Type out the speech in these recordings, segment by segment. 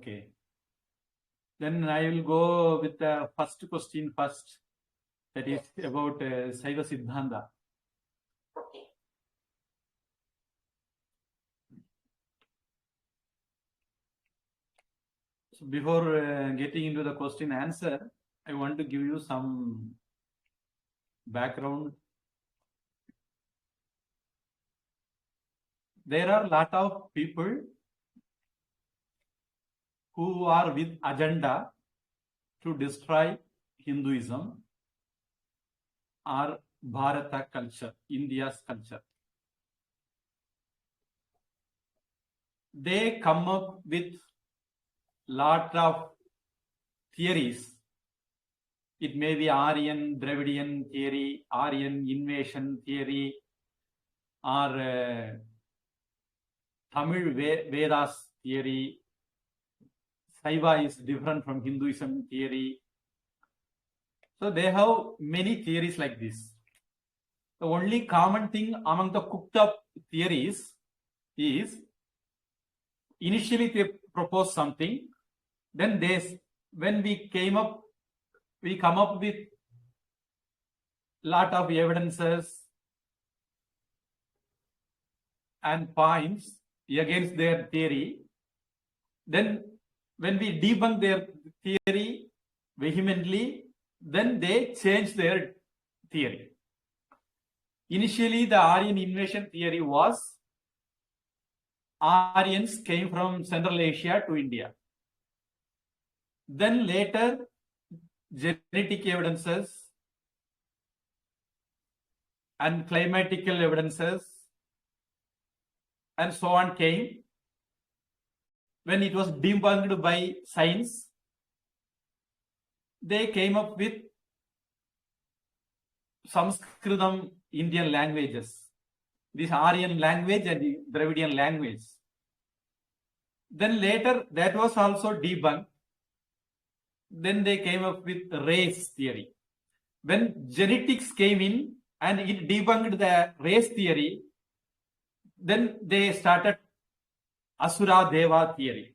Okay. Then I will go with the first question first. That is about Shaiva Siddhanta. Okay. So before getting into the question answer, I want to give you some background. There are a lot of people who are with agenda to destroy Hinduism or Bharata culture, India's culture. They come up with lot of theories. It may be Aryan, Dravidian theory, Aryan invasion theory, or Tamil Vedas theory. Shaiva is different from Hinduism theory. So they have many theories like this. The only common thing among the cooked up theories is initially they propose something, then when we come up with lot of evidences and points against their theory. Then when we debunk their theory vehemently, then they change their theory. Initially, the Aryan invasion theory was Aryans came from Central Asia to India. Then later, genetic evidences and climatical evidences and so on came. When it was debunked by science, they came up with Samskritam Indian languages, this Aryan language and the Dravidian language. Then later that was also debunked. Then they came up with race theory. When genetics came in and it debunked the race theory, then they started Asura Deva theory.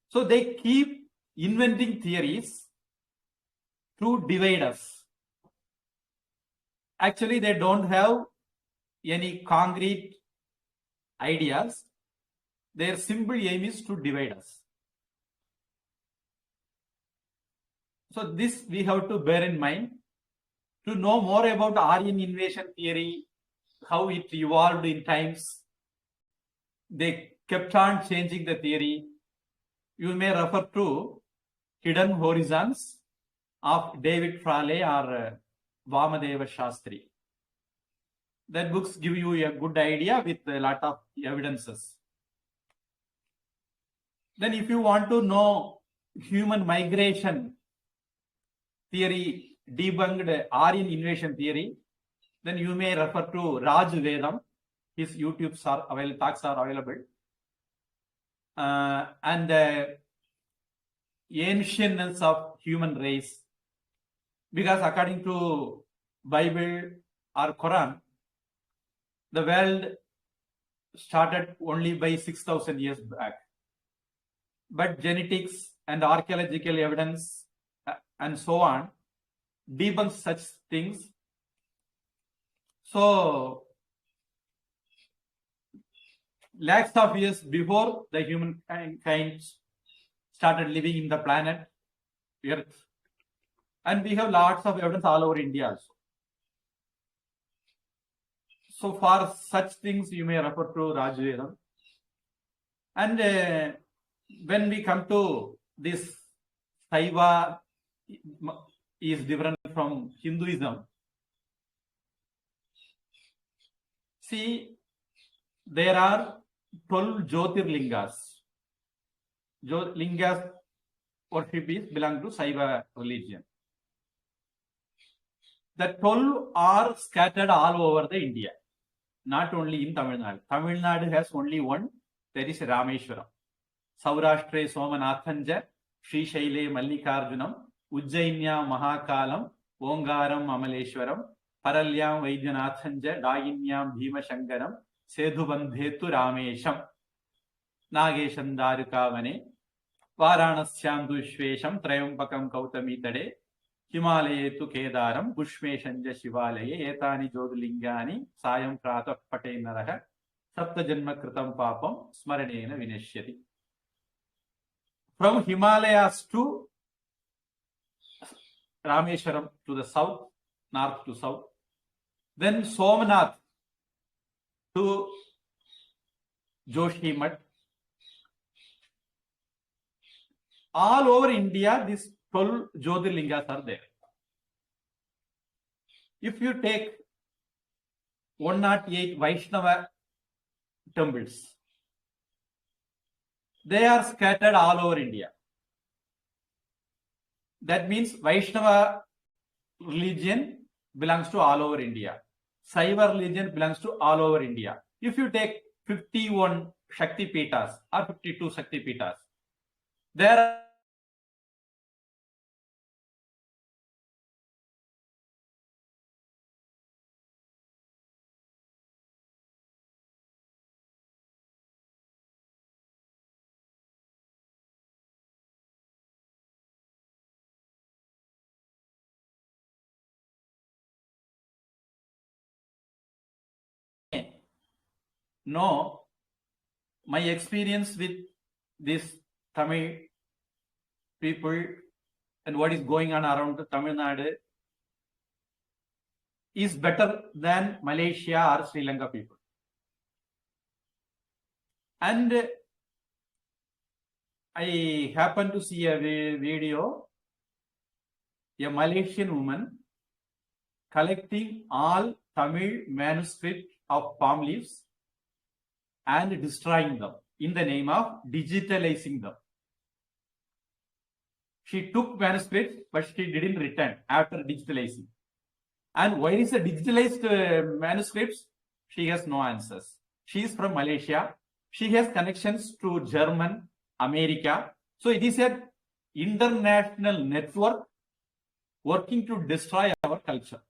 So they keep inventing theories to divide us. Actually, they don't have any concrete ideas. Their simple aim is to divide us. So this we have to bear in mind. To know more about Aryan invasion theory, how it evolved in times, they kept on changing the theory. You may refer to Hidden Horizons of David Fraley or Vamadeva Shastri. That books give you a good idea with a lot of evidences. Then if you want to know human migration theory, debunked Aryan invasion theory, then you may refer to Raj Vedam. His YouTube talks are available. And the ancientness of human race. Because according to Bible or Quran, the world started only by 6,000 years back. But genetics and archaeological evidence and so on debunk such things. So, lakhs of years before the humankind started living in the planet Earth. And we have lots of evidence all over India also. So for such things, you may refer to Rajvedam. And when we come to this Shaiva is different from Hinduism. See, there are 12 Jyotirlingas. Lingas worship belong to Shaiva religion. The 12 are scattered all over the India, not only in Tamil Nadu. Tamil Nadu has only one, that is Rameshwaram. Saurashtre Somanathanja, Sri Shaile Mallikarjunam, Ujjainya Mahakalam, Ongaram Amaleshwaram, Paralyam Vaidyanatanja, Daginyam Bhima Shankaram, Sedhubandhetu Ramesham, Nageshandarukavane, Varanashyam dushvesham Trayambakam Kautami Tade Himalaye tu Kedaram Pushmeshanja Shivalaye Etani Jodlingani Sayam Prata Pate Naraha Sapta Janma Kritam Papam Smaranena Vineshyati. From Himalayas to Rameshwaram to the south, north to south. Then Somnath to Joshimath. All over India, these 12 Jyotirlingas are there. If you take 108 Vaishnava temples, they are scattered all over India. That means Vaishnava religion belongs to all over India. Shaiva religion belongs to all over India. If you take 51 Shakti Pitas or 52 Shakti Pitas, there are no, my experience with this Tamil people and what is going on around Tamil Nadu is better than Malaysia or Sri Lanka people. And I happened to see a video, a Malaysian woman collecting all Tamil manuscripts of palm leaves and destroying them in the name of digitalizing them. She took manuscripts, but she didn't return after digitalizing. And why is the digitalized manuscripts? She has no answers. She is from Malaysia. She has connections to German, America. So it is an international network working to destroy our culture.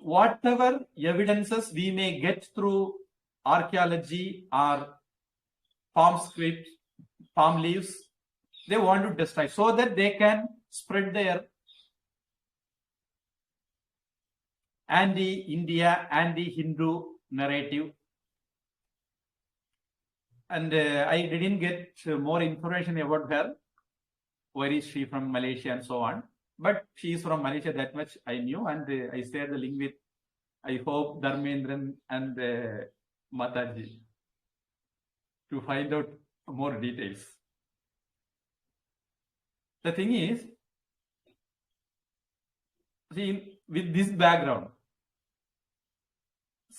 Whatever evidences we may get through archaeology or palm script, palm leaves, they want to destroy so that they can spread their anti-India, anti-Hindu narrative. And I didn't get more information about her. Where is she from Malaysia and so on. But she is from Malaysia, that much I knew. And I shared the link with, I hope, Dharmendran and Mataji to find out more details. The thing is, see, with this background,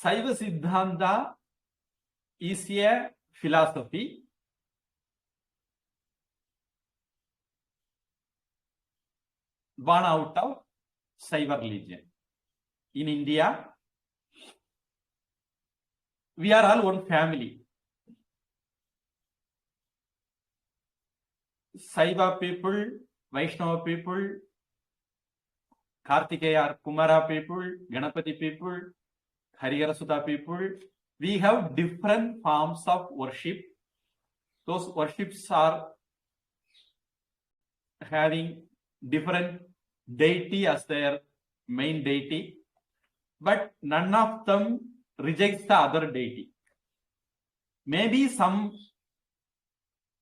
Shaiva Siddhanta is a philosophy born out of Shaiva religion. In India, we are all one family. Shaiva people, Vaishnava people, Kartikeya, Kumara people, Ganapati people, Hariharasuta people, we have different forms of worship. Those worships are having different deity as their main deity, but none of them rejects the other deity. Maybe some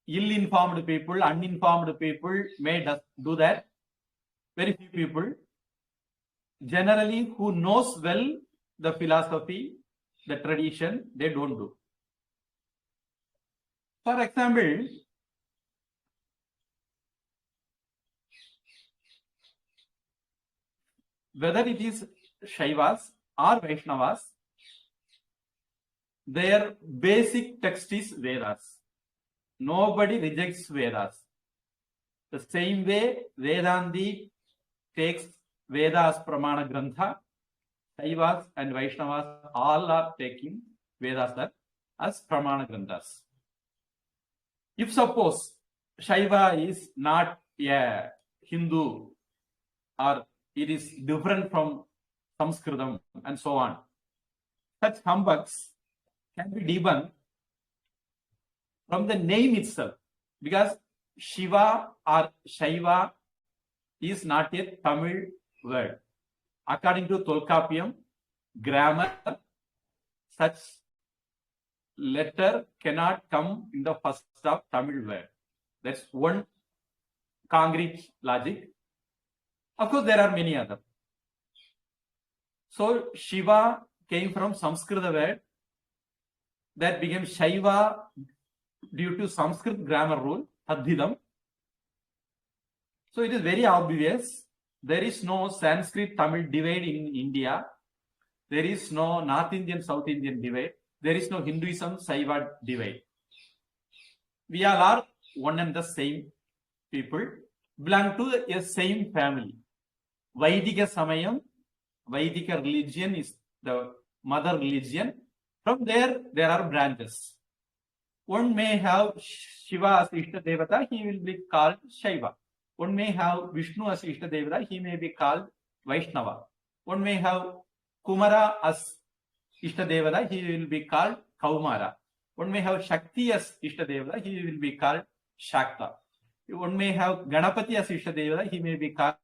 ill-informed people, uninformed people may do that. Very few people. Generally, who knows well the philosophy, the tradition, they don't do. For example, whether it is Shaivas or Vaishnavas, their basic text is Vedas. Nobody rejects Vedas. The same way Vedanti takes Vedas Pramana Grantha, Shaivas and Vaishnavas all are taking Vedas as Pramana Granthas. If suppose Shaiva is not a Hindu or it is different from Samskritam and so on, such humbugs can be debunked from the name itself, because Shiva or Shaiva is not a Tamil word. According to Tolkappiyam grammar, such letter cannot come in the first of Tamil word. That's one concrete logic. Of course, there are many others. So Shiva came from Samskrit word that became Shaiva due to Sanskrit grammar rule, Adhidam. So it is very obvious. There is no Sanskrit Tamil divide in India. There is no North Indian, South Indian divide. There is no Hinduism, Saiva divide. We all are one and the same people, belong to a same family. Vaidika Samayam, Vaidika religion is the mother religion. From there are branches. One may have Shiva as Ishta Devata, he will be called Shaiva. One may have Vishnu as Ishta Devata, he may be called Vaishnava. One may have Kumara as Ishta Devata, he will be called Kaumara. One may have Shakti as Ishta Devata, he will be called Shakta. One may have Ganapati as Ishta Devata, he may be called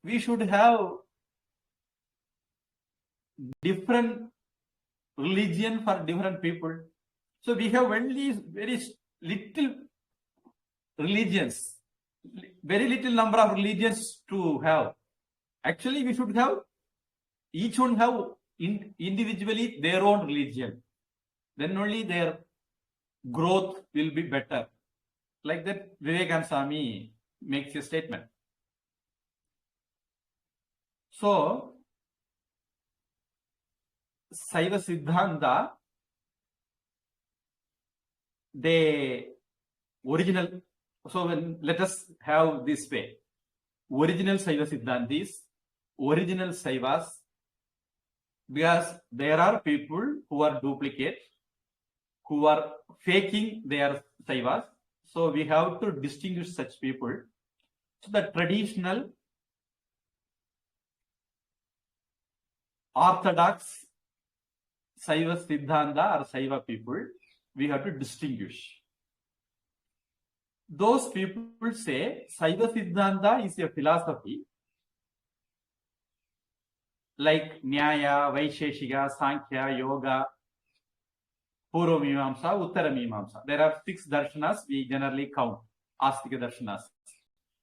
we should have different religion for different people. So we have only very little religions, very little number of religions to have. Actually, we should have, each one have individually their own religion. Then only their growth will be better. Like that, Vivekananda Swami makes a statement. So, Shaiva Siddhanta, the original, so let us have this way. Original Shaiva Siddhantis, original Shaivas, because there are people who are duplicate, who are faking their Shaivas. So we have to distinguish such people. So the traditional orthodox Shaiva Siddhanta or Shaiva people, we have to distinguish. Those people say Shaiva Siddhanta is a philosophy like Nyaya, Vaisheshika, Sankhya, Yoga, Purva Mimamsa, Uttara Mimamsa. There are 6 darshanas we generally count, Astika darshanas.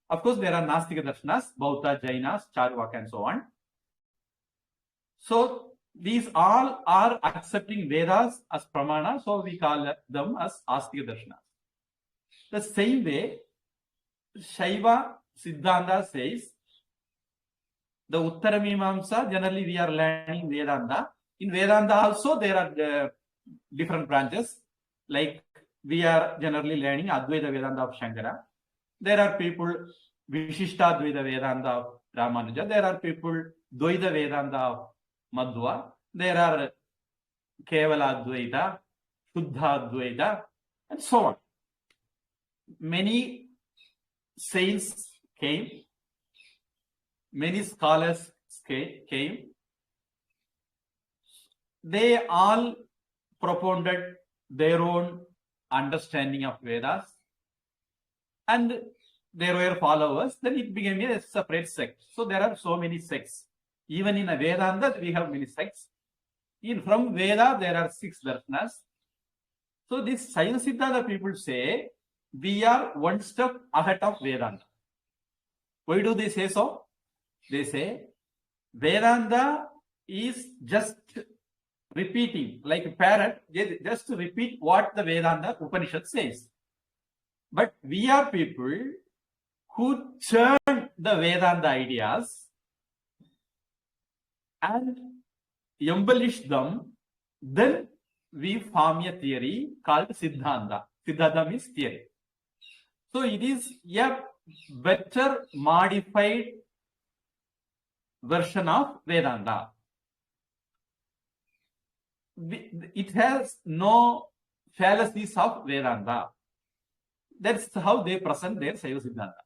Of course, there are Nastika darshanas, Bauddha, Jainas, Charvaka and so on. So, these all are accepting Vedas as Pramana, so we call them as Astika darshanas. The same way, Shaiva Siddhanta says, the Uttara Mimamsa, generally we are learning Vedanta. In Vedanta also there are different branches, like we are generally learning Advaita Vedanta of Shankara. There are people Vishishta Advaita Vedanta of Ramanuja. There are people Dvaita Vedanta of Madhva. There are Kevala Advaita, Shuddha Advaita, and so on. Many saints came, many scholars came. They all propounded their own understanding of Vedas, and there were followers. Then it became a separate sect. So there are so many sects. Even in a Vedanta, we have many sects. From Veda, there are 6 darshanas. So this Shaiva Siddhanta people say, we are one step ahead of Vedanta. Why do they say so? They say, Vedanta is just repeating, like a parrot, just to repeat what the Vedanta Upanishad says. But we are people who churn the Vedanta ideas and embellish them, then we form a theory called Siddhanta. Siddhanta means theory. So it is a better modified version of Vedanta. It has no fallacies of Vedanta. That's how they present their Shaiva Siddhanta.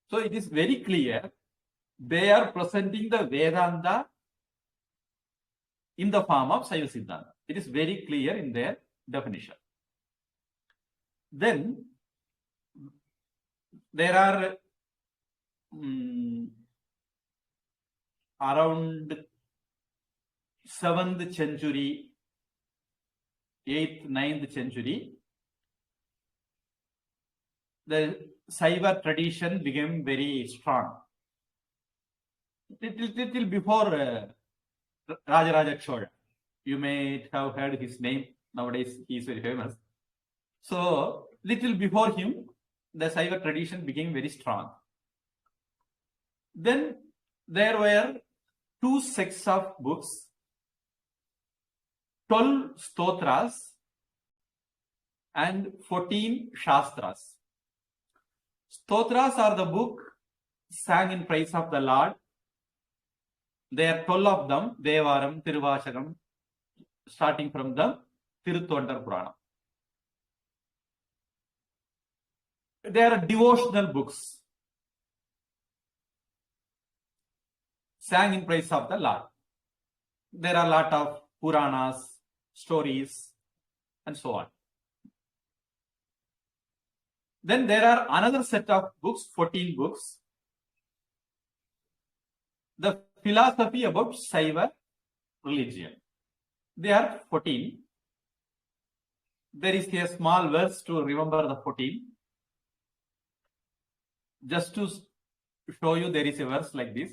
So it is very clear they are presenting the Vedanta in the form of Shaiva Siddhanta. It is very clear in their definition. Then there are around 7th century, 8th, 9th century, the Shaiva tradition became very strong. Little before Rajaraja Chola. You may have heard his name. Nowadays, he is very famous. So, little before him, the Shaiva tradition became very strong. Then there were 2 sets of books, 12 stotras and 14 shastras. Stotras are the book sang in praise of the Lord. There are 12 of them, Devaram, Tiruvashagam, starting from the Thiruvunthiyar Purana. There are devotional books sang in praise of the Lord. There are a lot of Puranas, stories, and so on. Then there are another set of books, 14 books. The philosophy about Shaiva religion. They are 14. There is a small verse to remember the 14. Just to show you, there is a verse like this.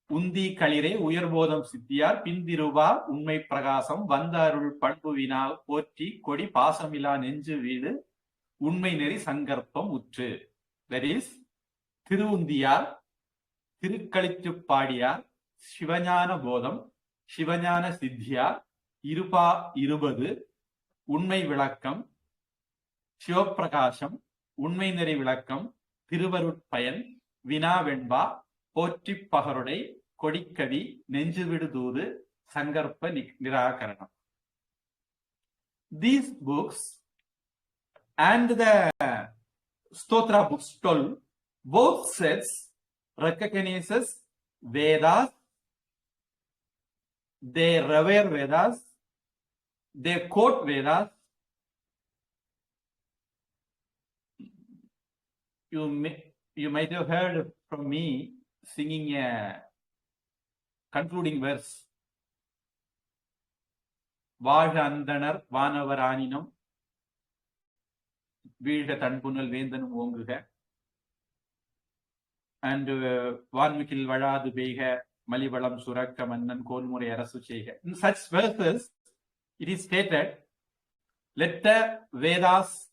Undi kalire uyarbodam siddhiyar pindiruva unmai pragasam vandarul panpuvina potti kodi pasamila nenju veedu unmai neri sangarpam utru. That is Thiruvunthiyar, Thirukalitruppadiyar, Sivagnana Potham, Sivagnana Siddhiyar, Irupa Irubadu, Unmai Vilakkam, Shivaprakasham, Unmai Neri Vilakkam, Thiruvarutpayan, Vina Venba, Potti Paharudai, Kodikadi, Nenjuvidu Dudu, Sangarpa Nirakaranam. These books and the Stotra books 12, both sets recognizes Vedas, they revere Vedas, they quote Vedas. You might have heard from me singing a concluding verse. Vaja Andanar Vanavaraninam Veeda Tanpunal Vendanum Onguga and Vanmikil Vadadu Beha Malivalam Suraka Mannan Kolmure Arasu Cheha. In such verses, it is stated, let the Vedas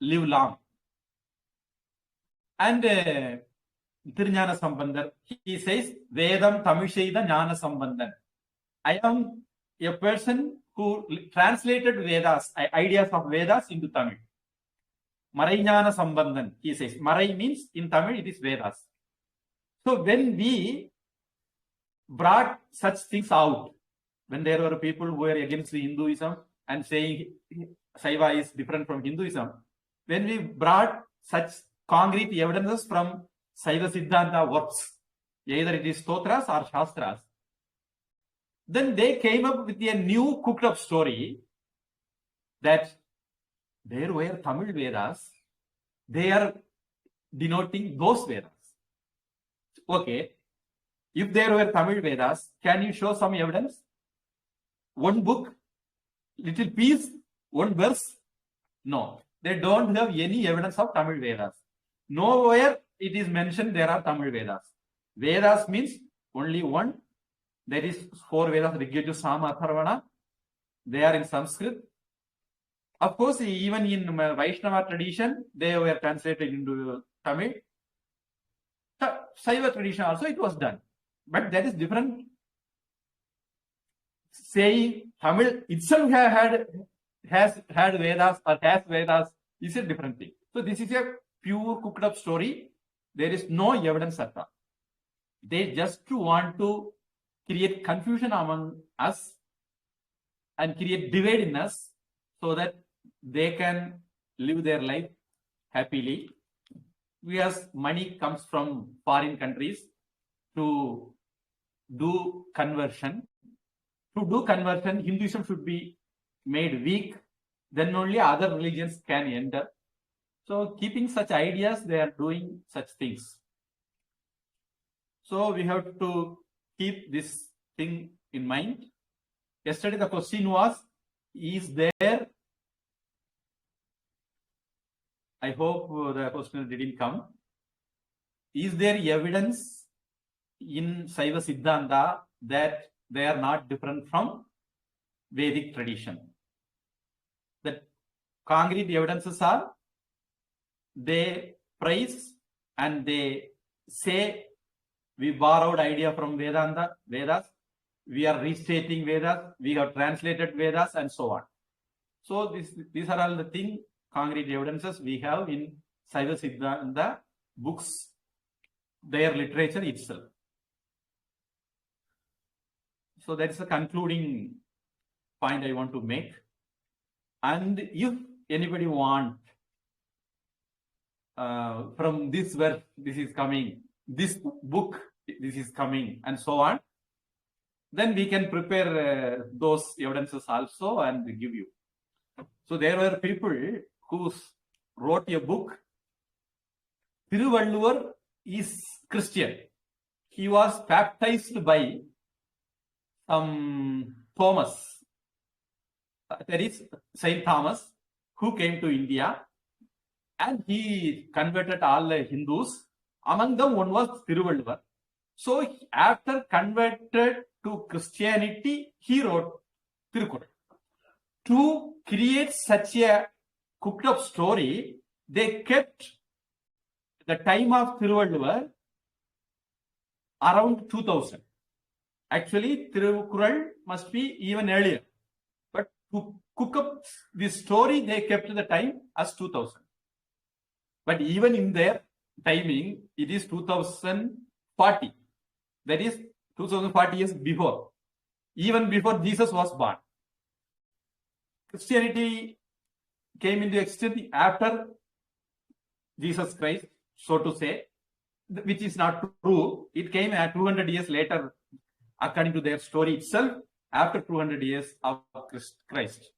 live long. And Tirujnana Sambandar, he says, Vedam Tamisheda Jnana Sambandhan. I am a person who translated Vedas, ideas of Vedas into Tamil. Marai Jnana Sambandhan, he says. Marai means in Tamil it is Vedas. So when we brought such things out, when there were people who were against the Hinduism and saying Shaiva is different from Hinduism, when we brought such concrete evidences from Shaiva Siddhanta works, either it is Stotras or Shastras, then they came up with a new cooked up story that there were Tamil Vedas, they are denoting those Vedas. Okay, if there were Tamil Vedas, can you show some evidence? One book, little piece, one verse? No, they don't have any evidence of Tamil Vedas. Nowhere it is mentioned there are Tamil Vedas. Vedas means only one. There is 4 Vedas, Rigveda, Sama, Atharvana. They are in Sanskrit. Of course, even in Vaishnava tradition, they were translated into Tamil. Shaiva tradition also it was done. But that is different. Saying Tamil itself has had Vedas or has Vedas is a different thing. So this is a pure cooked up story. There is no evidence at all. They just want to create confusion among us and create divide in us so that they can live their life happily. Because money comes from foreign countries to do conversion. To do conversion, Hinduism should be made weak. Then only other religions can enter. So keeping such ideas, they are doing such things. So we have to keep this thing in mind. Yesterday the question was, is there, I hope the question didn't come, is there evidence in Shaiva Siddhanta that they are not different from Vedic tradition? The concrete evidences are, they praise and they say we borrowed idea from Vedas, we are restating Vedas, we have translated Vedas and so on. So these are all the things, concrete evidences we have in Shaiva Siddhanta books, their literature itself. So that's the concluding point I want to make. And if anybody want from this verse, this is coming, this book, this is coming, and so on, then we can prepare those evidences also and give you. So there were people who wrote a book. Thiruvunthiyar is Christian. He was baptized by Thomas, that is Saint Thomas, who came to India, and he converted all the Hindus. Among them, one was Thiruvunthiyar. So after converted to Christianity, he wrote Thirukkural. To create such a cooked up story, they kept the time of Thiruvunthiyar around 2000. Actually, Thirukkural must be even earlier. But to cook up this story, they kept the time as 2000. But even in their timing, it is 2040. That is 2040 years before. Even before Jesus was born. Christianity came into existence after Jesus Christ, so to say, which is not true. It came at 200 years later, according to their story itself, after 200 years of Christ.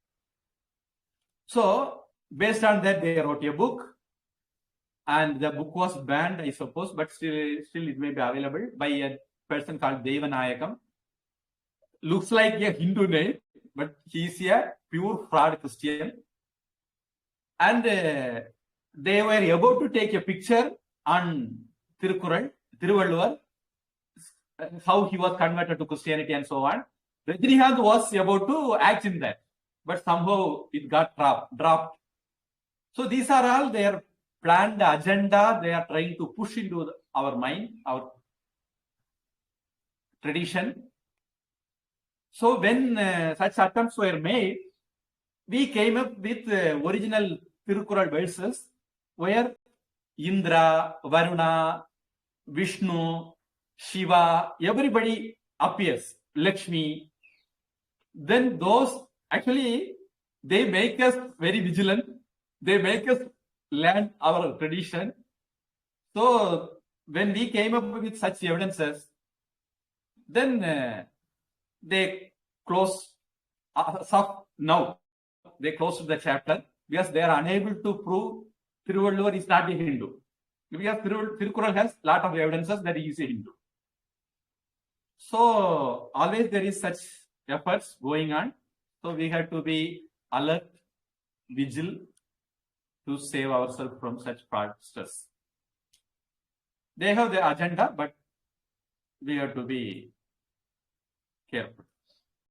So, based on that, they wrote a book, and the book was banned, I suppose, but still it may be available by a person called Devanayakam. Looks like a Hindu name, but he is a pure fraud Christian. And they were about to take a picture on Thiruvunthiyar, how he was converted to Christianity and so on. Rajinikanth was about to act in that, but somehow it got dropped. So these are all their planned agenda. They are trying to push into our mind, our tradition. So when such attempts were made, we came up with original Thirukkural verses where Indra, Varuna, Vishnu, Shiva, everybody appears, Lakshmi. Then those, actually, they make us very vigilant. They make us learn our tradition. So when we came up with such evidences, then they closed now. They closed the chapter because they are unable to prove Thiruvunthiyar is not a Hindu. Because Thirukkural has a lot of evidences that he is a Hindu. So always there is such efforts going on. So we have to be alert, vigilant to save ourselves from such fraudsters. They have their agenda, but we have to be careful.